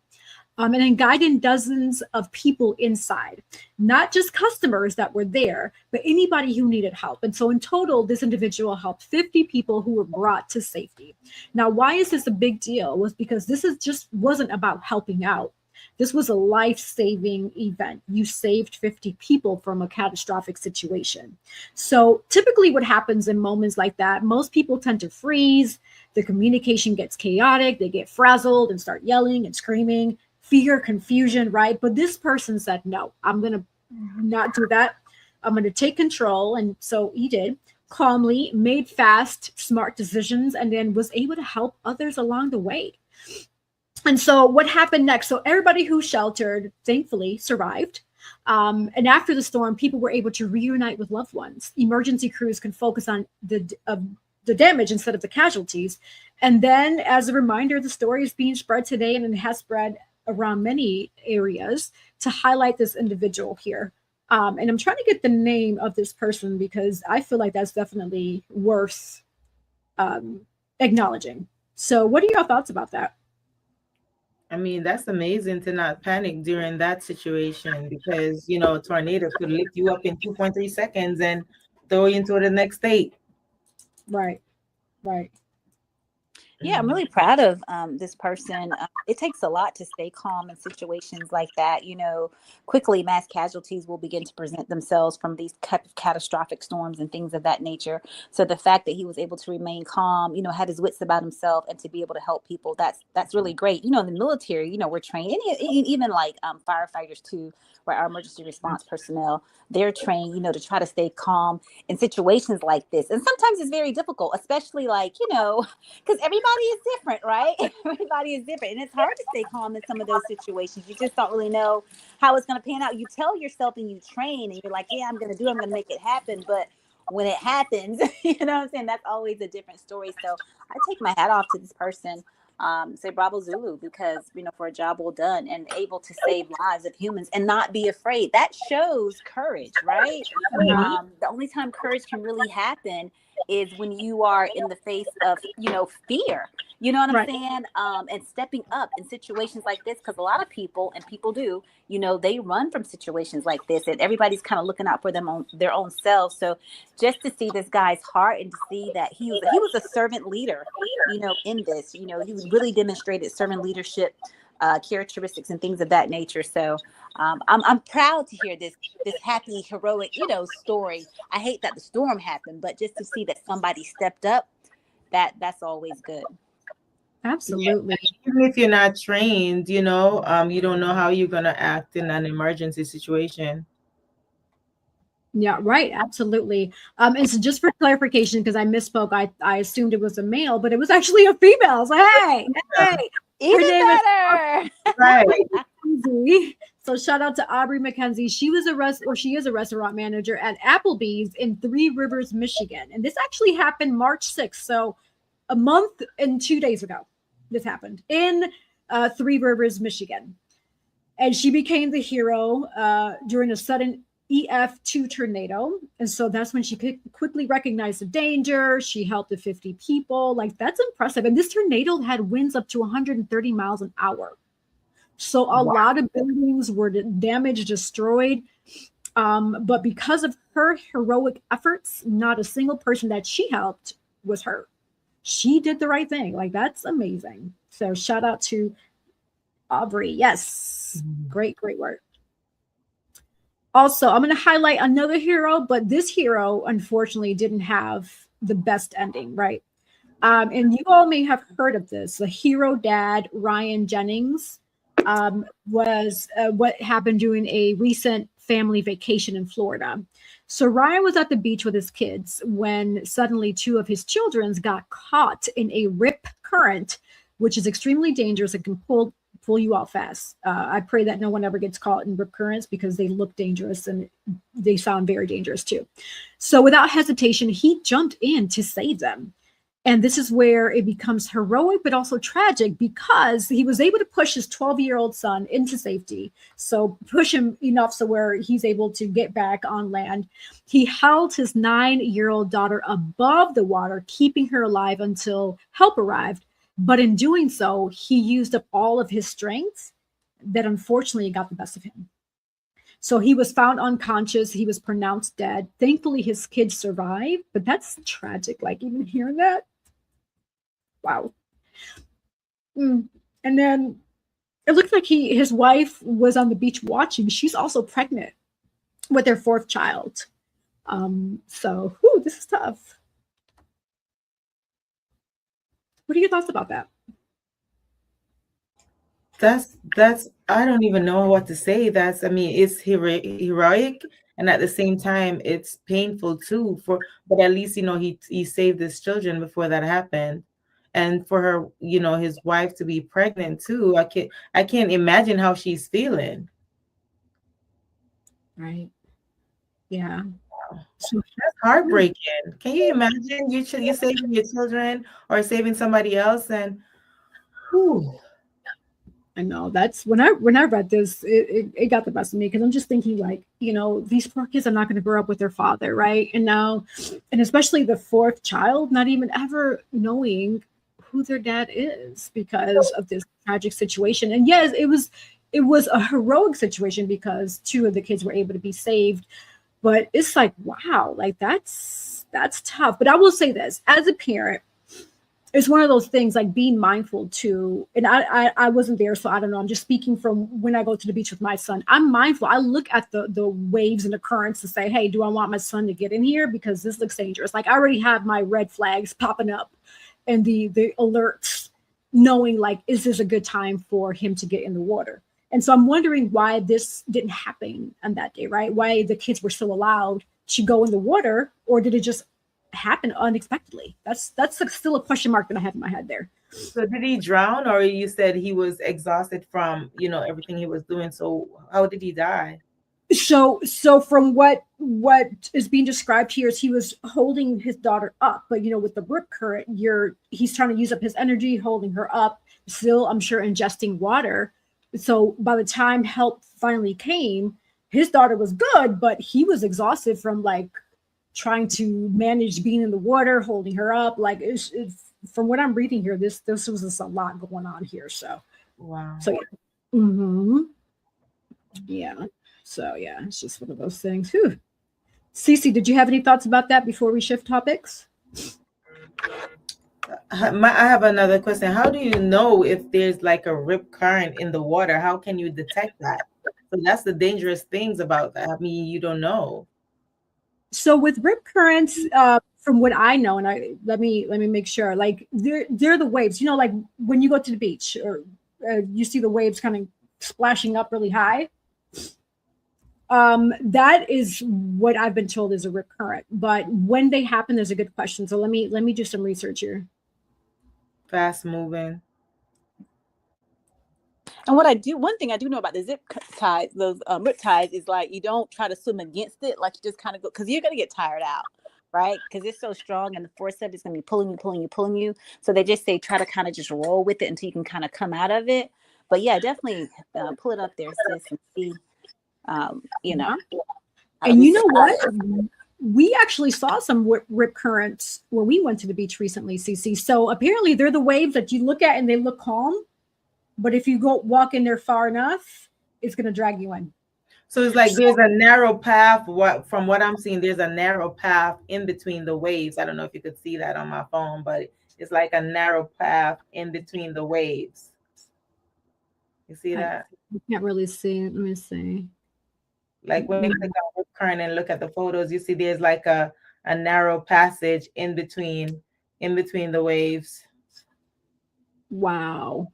And then guiding dozens of people inside, not just customers that were there, but anybody who needed help. And so in total, this individual helped 50 people who were brought to safety. Now, why is this a big deal? Was because this wasn't about helping out. This was a life-saving event. You saved 50 people from a catastrophic situation. So typically what happens in moments like that, most people tend to freeze. The communication gets chaotic. They get frazzled and start yelling and screaming. Fear, confusion, right? But this person said, no, I'm going to not do that. I'm going to take control. And so he did, calmly, made fast, smart decisions, and then was able to help others along the way. And so what happened next? So everybody who sheltered, thankfully, survived. And after the storm, people were able to reunite with loved ones. Emergency crews can focus on the damage instead of the casualties. And then, as a reminder, the story is being spread today, and it has spread around many areas to highlight this individual here. And I'm trying to get the name of this person because I feel like that's definitely worth acknowledging. So what are your thoughts about that? I mean, that's amazing to not panic during that situation because, you know, a tornado could lift you up in 2.3 seconds and throw you into the next state. Right, right. Yeah, I'm really proud of this person. It takes a lot to stay calm in situations like that. You know, quickly mass casualties will begin to present themselves from these type of catastrophic storms and things of that nature. So the fact that he was able to remain calm, you know, had his wits about himself, and to be able to help people, that's really great. You know, in the military, you know, we're trained, and even like firefighters too, where our emergency response personnel, they're trained, you know, to try to stay calm in situations like this. And sometimes it's very difficult, especially like, you know, because everybody is different, right? Everybody is different. And it's hard to stay calm in some of those situations. You just don't really know how it's going to pan out. You tell yourself and you train and you're like, yeah, I'm going to make it happen. But when it happens, you know what I'm saying? That's always a different story. So I take my hat off to this person. Say bravo Zulu, because, you know, for a job well done and able to save lives of humans and not be afraid. That shows courage, right? The only time courage can really happen is when you are in the face of, you know, fear, you know what I'm saying? And stepping up in situations like this, because a lot of people, and people do, you know, they run from situations like this, and everybody's kind of looking out for them on their own selves. So just to see this guy's heart and to see that he was a servant leader, you know, in this, you know, he really demonstrated servant leadership characteristics and things of that nature. So I'm proud to hear this happy, heroic, you know, story. I hate that the storm happened, but just to see that somebody stepped up, that's always good. Absolutely. Yeah. Even if you're not trained, you know, you don't know how you're gonna act in an emergency situation. Yeah, right. Absolutely. And so just for clarification, because I misspoke, I assumed it was a male, but it was actually a female. So hey, Even better. Right. Mackenzie. So shout out to Aubrey Mackenzie. She is a restaurant manager at Applebee's in Three Rivers, Michigan. And this actually happened March 6th. So a month and 2 days ago, this happened in Three Rivers, Michigan. And she became the hero during a sudden EF2 tornado. And so that's when she quickly recognized the danger. She helped the 50 people. Like, that's impressive. And this tornado had winds up to 130 miles an hour. So a lot of buildings were damaged, destroyed. But because of her heroic efforts, not a single person that she helped was hurt. She did the right thing. Like, that's amazing. So shout out to Aubrey. Yes. Great work. Also, I'm going to highlight another hero, but this hero, unfortunately, didn't have the best ending, right? And you all may have heard of this. The hero dad, Ryan Jennings, was what happened during a recent family vacation in Florida. So Ryan was at the beach with his kids when suddenly two of his children got caught in a rip current, which is extremely dangerous and can pull you out fast. I pray that no one ever gets caught in rip currents because they look dangerous and they sound very dangerous too. So without hesitation, he jumped in to save them. And this is where it becomes heroic, but also tragic, because he was able to push his 12-year-old son into safety. So push him enough so where he's able to get back on land. He held his 9-year-old daughter above the water, keeping her alive until help arrived. But in doing so, he used up all of his strength that unfortunately got the best of him. So he was found unconscious. He was pronounced dead. Thankfully, his kids survived, but that's tragic. Like, even hearing that. Wow. And then it looks like his wife was on the beach watching. She's also pregnant with their 4th child. So this is tough. What are your thoughts about that? That's I don't even know what to say. It's heroic, and at the same time it's painful too, but at least, you know, he saved his children before that happened. And for her, you know, his wife to be pregnant too, I can't imagine how she's feeling. Right. Yeah. So that's heartbreaking. Can you imagine you saving your children or saving somebody else? And I know that's when I read this, it got the best of me because I'm just thinking like, these poor kids are not going to grow up with their father, right? And now, and especially the fourth child, not even ever knowing who their dad is because of this tragic situation. And yes, it was a heroic situation because two of the kids were able to be saved. But it's like, wow, like that's tough. But I will say this, as a parent, it's one of those things like being mindful too. And I wasn't there, so I don't know. I'm just speaking from when I go to the beach with my son. I'm mindful. I look at the waves and the currents and say, hey, do I want my son to get in here? Because this looks dangerous. Like I already have my red flags popping up and the alerts knowing like, is this a good time for him to get in the water? And so I'm wondering why this didn't happen on that day, right? Why the kids were still allowed to go in the water, or did it just happen unexpectedly? That's still a question mark that I have in my head there. So did he drown, or you said he was exhausted from, everything he was doing? So how did he die? So from what is being described here is he was holding his daughter up, but with the rip current, he's trying to use up his energy, holding her up, still, I'm sure, ingesting water. So by the time help finally came, his daughter was good, but he was exhausted from like trying to manage being in the water, holding her up. Like it's from what I'm reading here, this was just a lot going on here. So wow. So yeah. Mm-hmm. Yeah. So yeah, it's just one of those things. Whew. Cece, did you have any thoughts about that before we shift topics? I have another question. How do you know if there's like a rip current in the water? How can you detect that? So that's the dangerous things about that. I mean, you don't know. So with rip currents, from what I know, and let me make sure, like they're the waves. Like when you go to the beach or you see the waves kind of splashing up really high. That is what I've been told is a rip current. But when they happen, there's a good question. So let me do some research here. Fast moving. And one thing I do know about the zip ties, those rip ties, is like you don't try to swim against it. Like you just kind of go, because you're going to get tired out, right? Because it's so strong and the forceps is going to be pulling you. So they just say try to kind of just roll with it until you can kind of come out of it. But yeah, definitely pull it up there, sis, and see, And you know what? We actually saw some rip currents when we went to the beach recently, Cece. So apparently they're the waves that you look at and they look calm. But if you go walk in there far enough, it's going to drag you in. So it's like there's a narrow path. From what I'm seeing, there's a narrow path in between the waves. I don't know if you could see that on my phone, but it's like a narrow path in between the waves. You see that? I can't really see. Let me see. Like when you click on rip current and look at the photos, you see there's like a narrow passage in between the waves. Wow.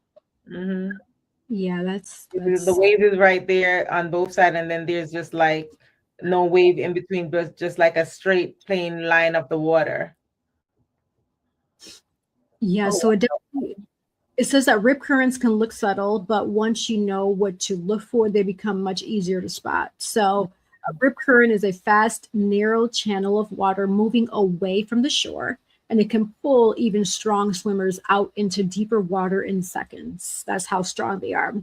Mm-hmm. Yeah, that's The wave is right there on both sides, and then there's just like no wave in between, but just like a straight plain line of the water. Yeah, so it says that rip currents can look subtle, but once you know what to look for, they become much easier to spot. So a rip current is a fast, narrow channel of water moving away from the shore, and it can pull even strong swimmers out into deeper water in seconds. That's how strong they are.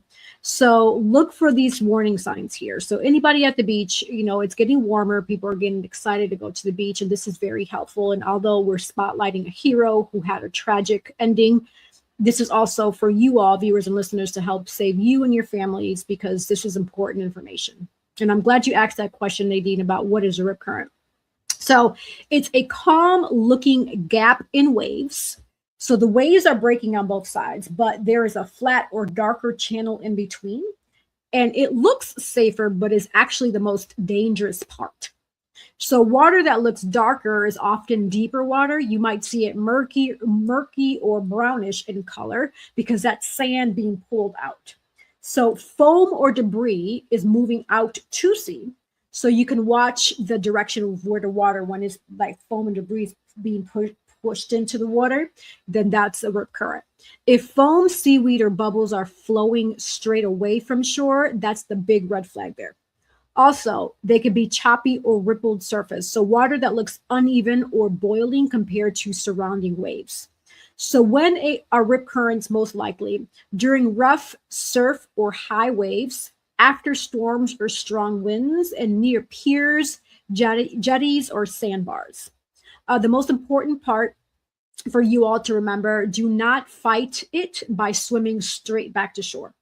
So look for these warning signs here. So anybody at the beach, it's getting warmer. People are getting excited to go to the beach, and this is very helpful. And although we're spotlighting a hero who had a tragic ending, this is also for you all, viewers and listeners, to help save you and your families, because this is important information. And I'm glad you asked that question, Nadine, about what is a rip current. So it's a calm looking gap in waves. So the waves are breaking on both sides, but there is a flat or darker channel in between. And it looks safer, but is actually the most dangerous part. So water that looks darker is often deeper water. You might see it murky or brownish in color because that's sand being pulled out. So foam or debris is moving out to sea. So you can watch the direction of where the water, when it's like foam and debris being pushed into the water, then that's a rip current. If foam, seaweed, or bubbles are flowing straight away from shore, that's the big red flag there. Also, they could be choppy or rippled surface. So water that looks uneven or boiling compared to surrounding waves. So when are rip currents most likely? During rough surf or high waves, after storms or strong winds, and near piers, jetties, or sandbars. The most important part for you all to remember, do not fight it by swimming straight back to shore,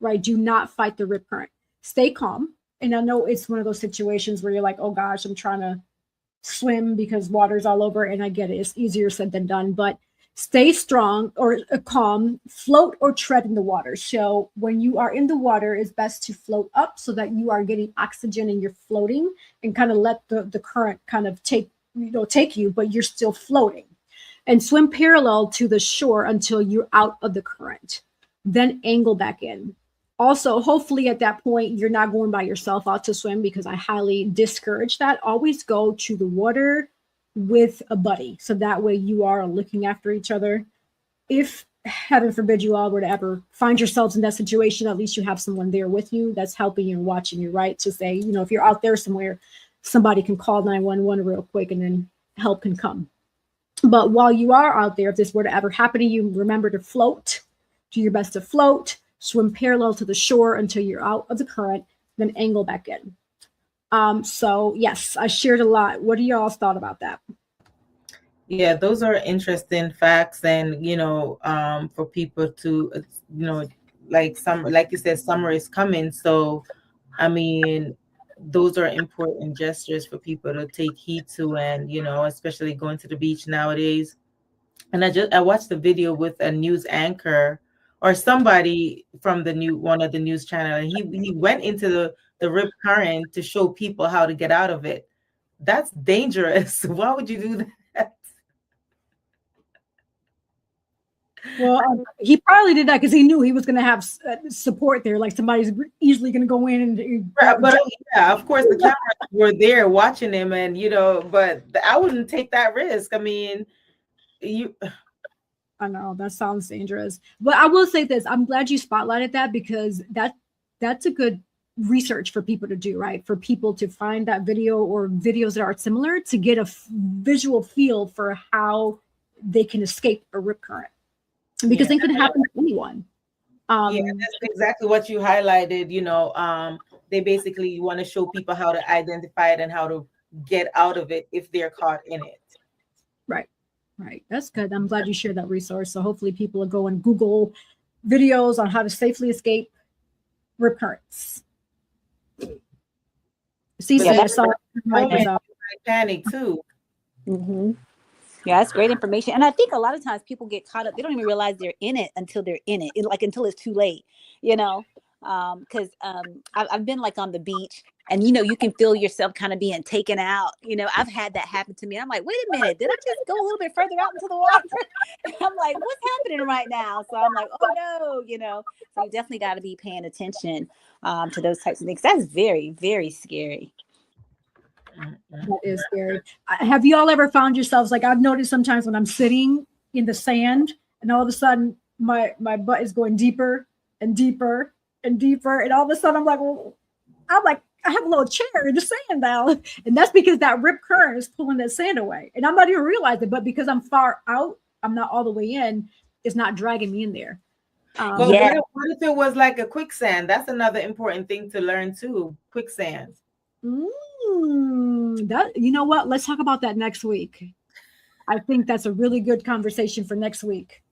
right? Do not fight the rip current. Stay calm. And I know it's one of those situations where you're like, oh gosh, I'm trying to swim because water's all over, and I get it. It's easier said than done, but stay strong or calm, float or tread in the water. So when you are in the water, it's best to float up so that you are getting oxygen and you're floating, and kind of let the current kind of take you, but you're still floating. And swim parallel to the shore until you're out of the current. Then angle back in. Also, hopefully at that point, you're not going by yourself out to swim, because I highly discourage that. Always go to the water with a buddy. So that way you are looking after each other. If, heaven forbid, you all were to ever find yourselves in that situation, at least you have someone there with you that's helping you and watching you, right? To say, if you're out there somewhere, somebody can call 911 real quick, and then help can come. But while you are out there, if this were to ever happen to you, remember to float. Do your best to float. Swim parallel to the shore until you're out of the current, then angle back in. So yes, I shared a lot. What do y'all thought about that? Yeah, those are interesting facts, and for people to like you said, summer is coming, so I mean, those are important gestures for people to take heed to, and especially going to the beach nowadays. And I watched a video with a news anchor or somebody from one of the news channel, and he went into the rip current to show people how to get out of it. That's dangerous. Why would you do that? Well, he probably did that because he knew he was going to have support there. Like somebody's easily going to go in and. But yeah, of course the cameras were there watching him, and but I wouldn't take that risk. I mean, I know that sounds dangerous, but I will say this: I'm glad you spotlighted that, because that's a good research for people to do, right? For people to find that video or videos that are similar, to get a visual feel for how they can escape a rip current, because it can happen to anyone. Yeah, that's exactly what you highlighted. They basically want to show people how to identify it and how to get out of it if they're caught in it. Right. That's good. I'm glad you shared that resource. So hopefully people will go and Google videos on how to safely escape rip currents. See, I saw panic too. Mm-hmm. Yeah, that's great information. And I think a lot of times people get caught up. They don't even realize they're in it until they're in it, until it's too late, because I've been like on the beach, and you can feel yourself kind of being taken out. I've had that happen to me. I'm like, wait a minute, did I just go a little bit further out into the water? And I'm like, what's happening right now? So I'm like, oh no, so you definitely got to be paying attention to those types of things. That's very, very scary. That is scary. Have you all ever found yourselves, like I've noticed sometimes when I'm sitting in the sand, and all of a sudden my butt is going deeper and deeper and deeper, and all of a sudden I'm like, I have a little chair in the sand now, and that's because that rip current is pulling that sand away, and I'm not even realizing. But because I'm far out, I'm not all the way in. It's not dragging me in there. What if it was like a quicksand? That's another important thing to learn too. Quicksand. That, you know what? Let's talk about that next week. I think that's a really good conversation for next week.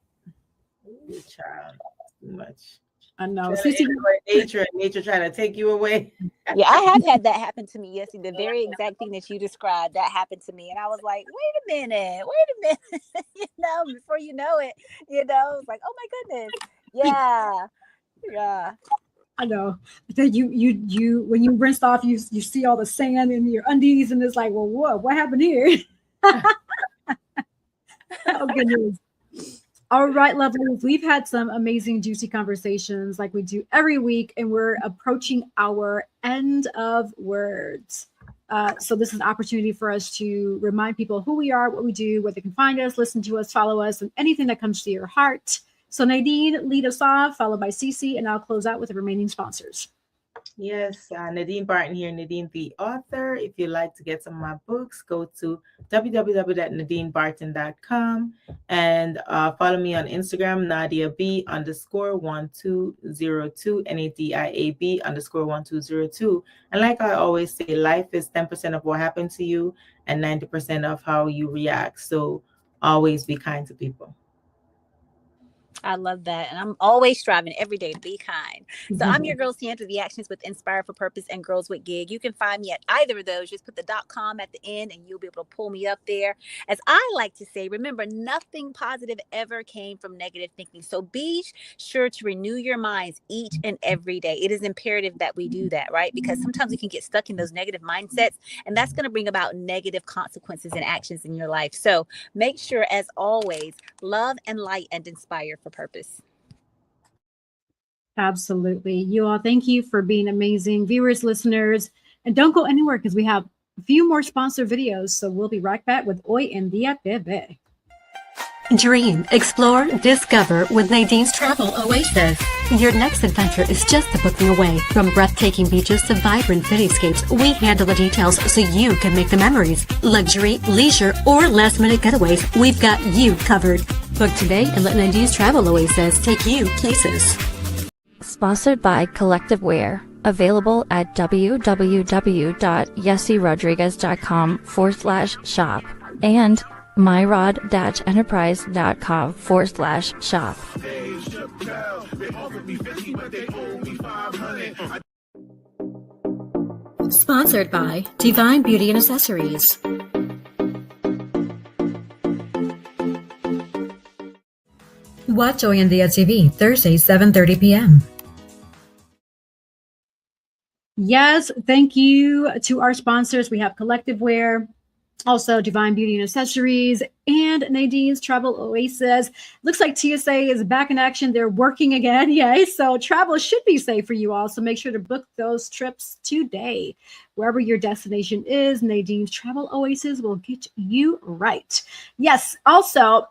Child, too much. I know. Nature trying to take you away. Yeah, I have had that happen to me. Yes, the very exact thing that you described, that happened to me. And I was like, wait a minute. Before you know it, it's like, oh my goodness. Yeah. I know. Then you when you rinsed off, you see all the sand in your undies, and it's like, well, what happened here? Oh goodness. All right, lovelies. We've had some amazing, juicy conversations like we do every week, and we're approaching our end of words. So this is an opportunity for us to remind people who we are, what we do, where they can find us, listen to us, follow us, and anything that comes to your heart. So Nadine, lead us off, followed by Cece, and I'll close out with the remaining sponsors. Yes, Nadine Barton here, Nadine the author. If you'd like to get some of my books, go to www.nadinebarton.com and follow me on Instagram, Nadia B _1202, NADIAB _1202. And like I always say, life is 10% of what happened to you and 90% of how you react. So always be kind to people. I love that. And I'm always striving every day to be kind. So I'm your girl, Sandra, the Actions with Inspire for Purpose and Girls with Gig. You can find me at either of those. Just put the .com at the end and you'll be able to pull me up there. As I like to say, remember, nothing positive ever came from negative thinking. So be sure to renew your minds each and every day. It is imperative that we do that, right? Because sometimes we can get stuck in those negative mindsets, and that's going to bring about negative consequences and actions in your life. So make sure, as always, love and light and inspire for purpose. Absolutely. You all, thank you for being amazing viewers, listeners, and don't go anywhere because we have a few more sponsor videos. So we'll be right back with Hoy En Día TV. Dream, explore, discover with Nadine's Travel Oasis. Your next adventure is just a booking away. From breathtaking beaches to vibrant cityscapes, we handle the details so you can make the memories. Luxury, leisure, or last-minute getaways, we've got you covered. Book today and let Nadine's Travel Oasis take you places. Sponsored by Collective Wear. Available at www.yessierodriguez.com/shop and myrod-enterprise.com/shop. Sponsored by Divine Beauty and Accessories. Watch Hoy En Día TV, Thursdays, 7:30 p.m. Yes, thank you to our sponsors. We have Collective Wear, also Divine Beauty and Accessories, and Nadine's Travel Oasis. Looks like TSA is back in action. They're working again. Yay. So travel should be safe for you all. So make sure to book those trips today. Wherever your destination is, Nadine's Travel Oasis will get you right. Yes. Also,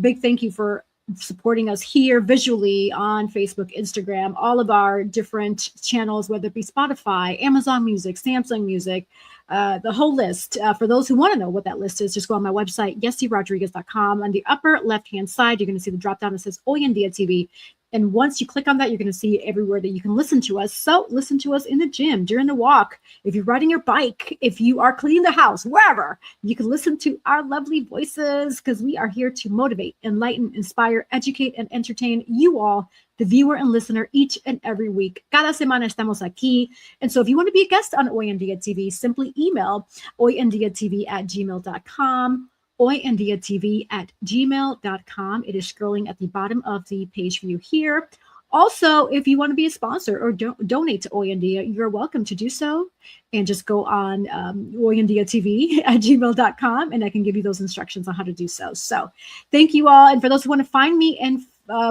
big thank you for supporting us here visually on Facebook, Instagram, all of our different channels, whether it be Spotify, Amazon Music, Samsung Music, the whole list. For those who want to know what that list is, just go on my website, yessierodriguez.com. On the upper left-hand side, you're going to see the drop-down that says Hoy En Día TV. And once you click on that, you're going to see everywhere that you can listen to us. So listen to us in the gym, during the walk, if you're riding your bike, if you are cleaning the house, wherever, you can listen to our lovely voices because we are here to motivate, enlighten, inspire, educate, and entertain you all, the viewer and listener, each and every week. Cada semana estamos aquí. And so if you want to be a guest on Hoy En Día TV, simply email hoyendiatv@gmail.com. hoyendiatv@gmail.com. It is scrolling at the bottom of the page view here. Also, if you want to be a sponsor or donate to Hoy En Día, you're welcome to do so. And just go on hoyendiatv@gmail.com and I can give you those instructions on how to do so. So thank you all. And for those who want to find me and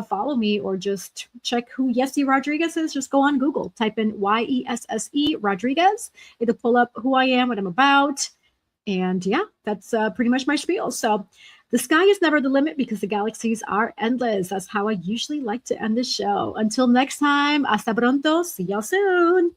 follow me or just check who Yessie Rodriguez is, just go on Google, type in YESSE Rodriguez. It'll pull up who I am, what I'm about. And yeah, that's pretty much my spiel. So the sky is never the limit because the galaxies are endless. That's how I usually like to end the show. Until next time, hasta pronto. See y'all soon.